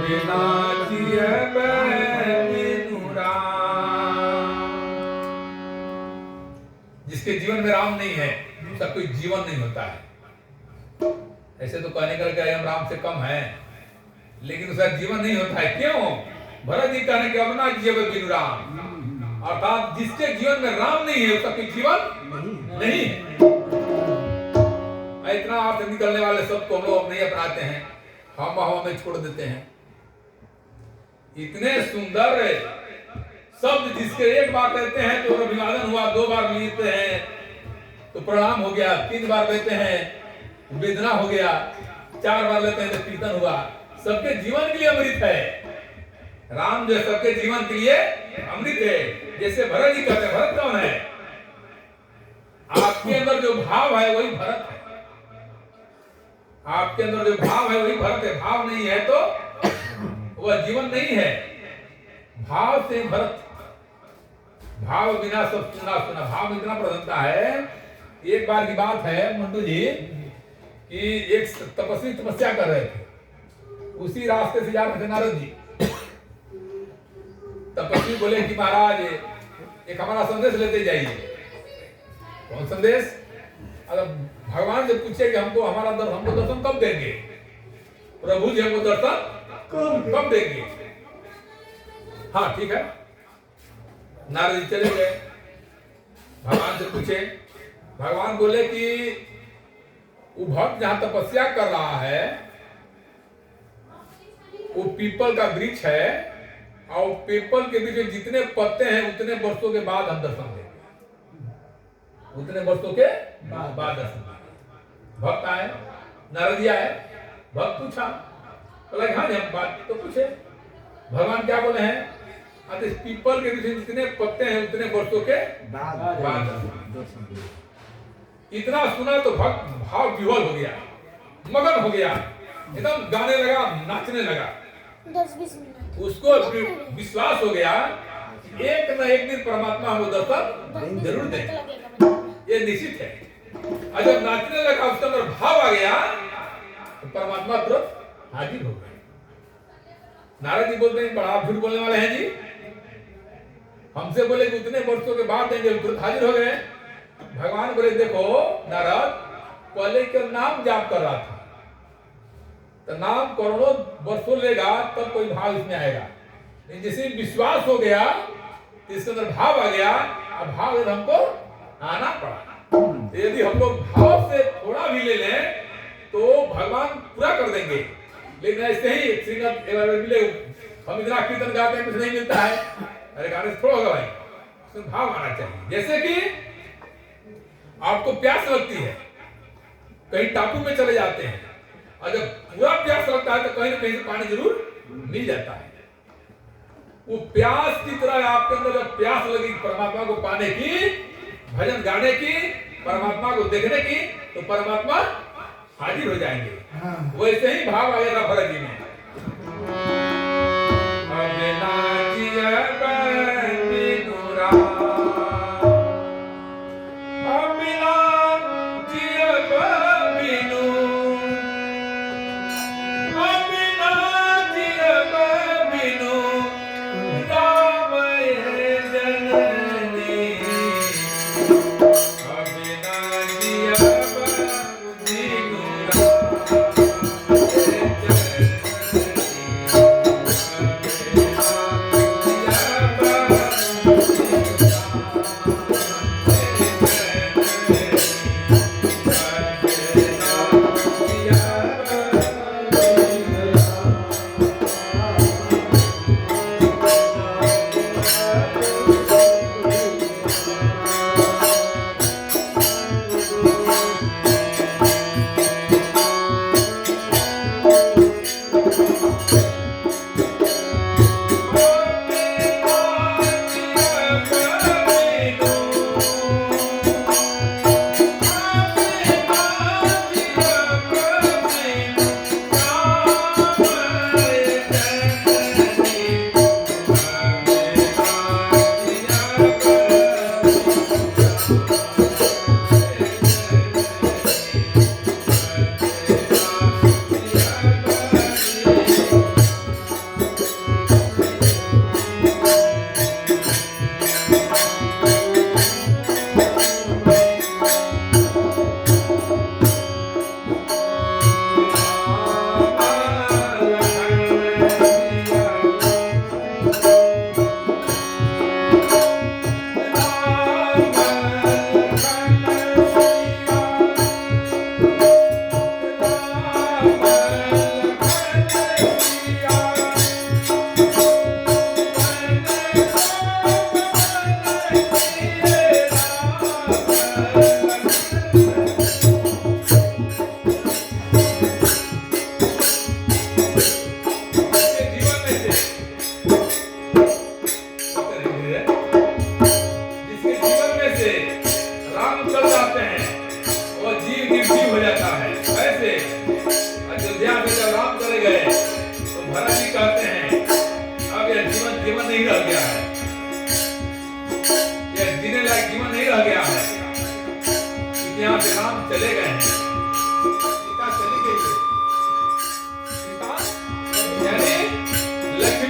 बिना जिए बिनु राम। जिसके जीवन में राम नहीं है उसका कोई जीवन नहीं होता है। ऐसे तो कहने का क्या हम राम से कम हैं, लेकिन उसका जीवन नहीं होता है। क्यों? भरत जी कहने के अब ना जिए बिनु राम, अर्थात जिसके जीवन में राम नहीं है उसका कोई जीवन नहीं है। इतना अर्थ निकलने वाले शब्द को हम लोग नहीं अपनाते हैं, हम हवा में छोड़ देते हैं। इतने सुंदर शब्द जिसके एक बार कहते हैं तो अभिवादन हुआ, 2 बार मिलते हैं तो प्रणाम हो गया, 3 बार लेते हैं वेदना हो गया, 4 बार लेते हैं तो कीर्तन हुआ। सबके जीवन के लिए अमृत है राम, जो सबके जीवन के लिए अमृत है। जैसे भरत जी कहते हैं, भरत कौन है? आपके अंदर जो भाव है वही भरत है। आपके अंदर जो भाव है वही भरत है। भाव नहीं है तो वह जीवन नहीं है। भाव से भरत, भाव बिना सब सुना सुना। भाव में इतना प्रसन्नता है। एक बार की बात है मंटू जी कि एक तपस्वी तपस्या कर रहे थे, उसी रास्ते से जा रहे थे नारद जी। तपस्वी बोले कि महाराज एक हमारा संदेश लेते जाइए। कौन संदेश? अगर भगवान से पूछे कि हमको हमको दर्शन कब देंगे, प्रभु जी हमको दर्शन कब देंगे? हाँ ठीक है। नारद जी चले गए, भगवान से पूछे। भगवान बोले कि वो भक्त जहां तपस्या कर रहा है वो पीपल का वृक्ष है, और पीपल के बीच में जितने पत्ते हैं उतने वर्षों के बाद हम दर्शन देंगे। उतने वर्षों के बाद दर्शन देंगे। भक्त आए, नारद जी आए, भक्त पूछा, बोला हाँ हम बात तो पूछे। भगवान क्या बोले हैं? इस पीपल के बीच में जितने पत्ते हैं उतने वर्षों के बाद दर्शन देंगे। इतना सुना तो भक्त भाव विह्वल हो गया, मगन हो गया, एकदम गाने लगा, नाचने लगा। 10-20 मिनट उसको विश्वास हो गया एक न एक दिन परमात्मा हमको दर्शन जरूर देंगे, ये निश्चित है। और जब नाचने लगा उसके अंदर भाव आ गया तो परमात्मा तुरंत हाजिर हो गए। नारद जी बोलते हैं बड़ा झूठ बोलने वाले हैं जी, हमसे बोले कि उतने वर्षों के बाद देंगे, तुरंत हाजिर हो गए। भगवान बोले देखो नारद, पहले के नाम जाप कर रहा था तो नाम करोड़ों वर्षों लेगा तब कोई भाव इसमें आएगा। लेकिन जैसे विश्वास हो गया इसके अंदर भाव आ गया, अब भाव हमको आना पड़ा। यदि हम लोग भाव से थोड़ा भी ले लें तो भगवान पूरा कर देंगे। लेकिन ऐसे ही सिंगर मिले, हम इतना कीर्तन गाते हैं कुछ नहीं मिलता है, अरे गाने से थोड़ा होगा भाई, उसमें भाव आना चाहिए। जैसे कि आपको प्यास लगती है, कहीं टापू में चले जाते हैं और जब पूरा प्यास लगता है तो कहीं ना कहीं से पानी जरूर मिल जाता है। वो प्यास की तरह आपके अंदर जब प्यास लगी परमात्मा को पाने की, भजन गाने की, परमात्मा को देखने की, तो परमात्मा हाजिर हो जाएंगे। वैसे ही भाव आ गया था भरत जी में।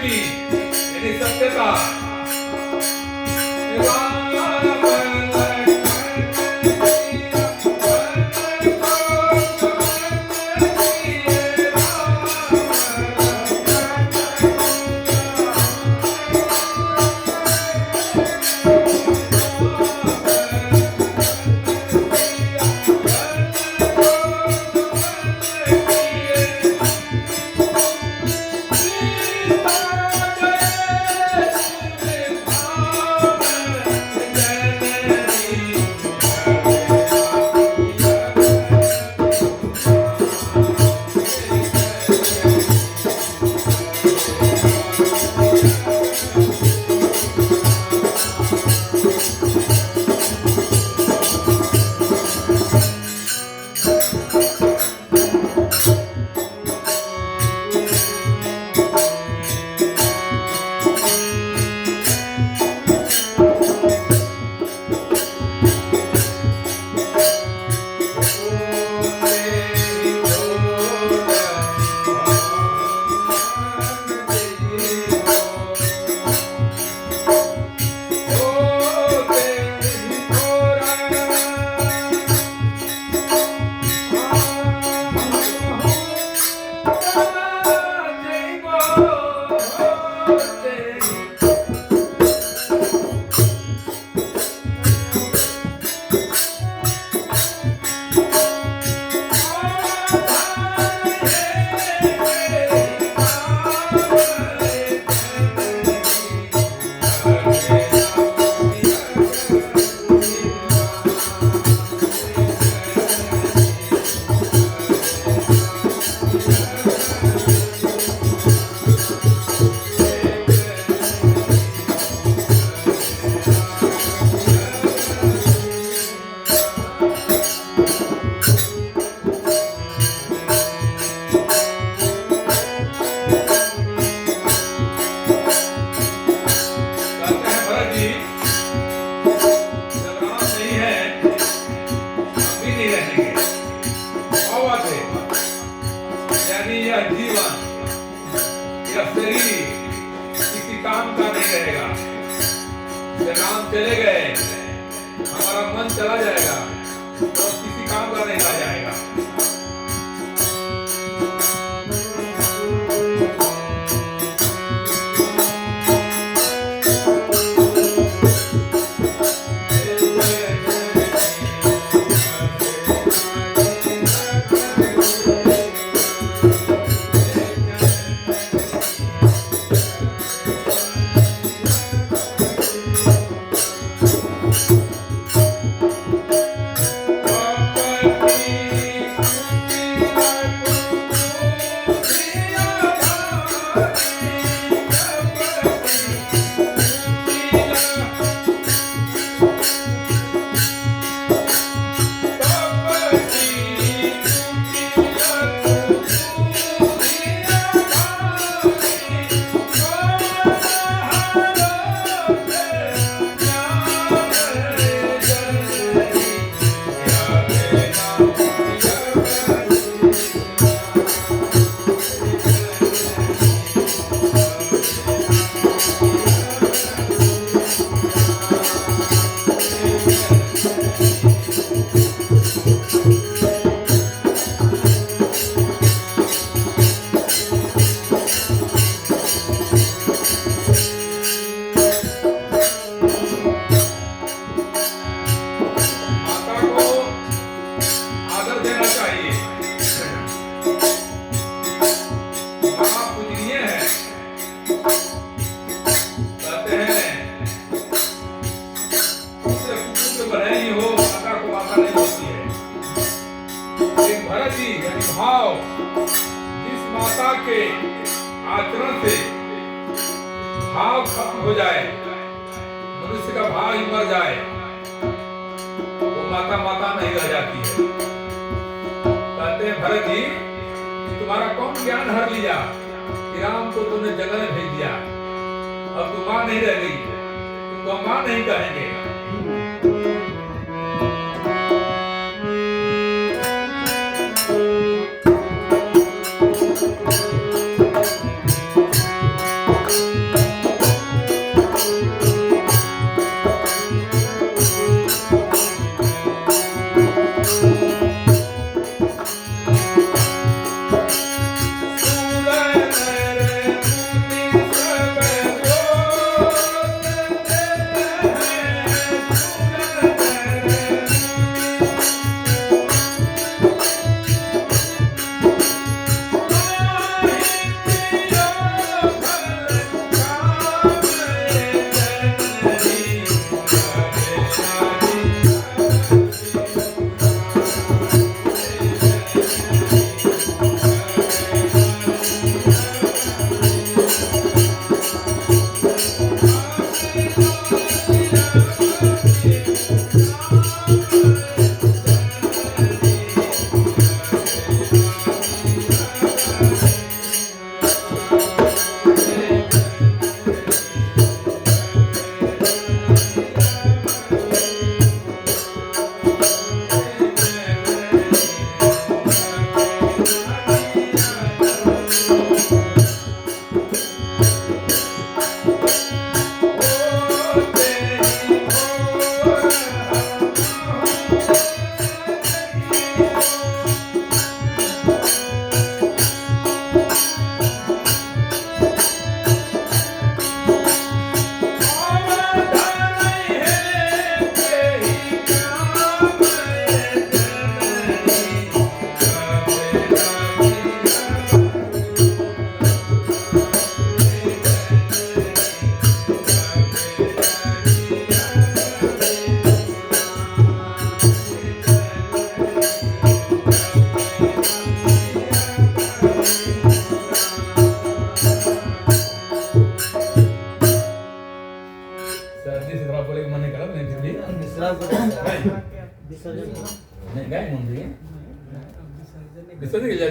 सच्ची यानी सत्यता चले गए हमारा मन चला जाएगा और किसी काम का नहीं रह जाएगा। भाव जिस माता के आचरण से भाव खत्म हो जाए, मनुष्य का भाव ही मर जाए, वो माता माता नहीं रह जाती है। कहते हैं भरत जी कि तुम्हारा कौन ज्ञान हर लिया कि राम को तुमने जंगल में भेज दिया, अब तुम मां नहीं रह गई, तुमको मां नहीं कहेंगे। सर्दी से थोड़ा बोले कि मन नहीं करा नहीं फिर भी नहीं गाय मुंडी विसर्जन के लिए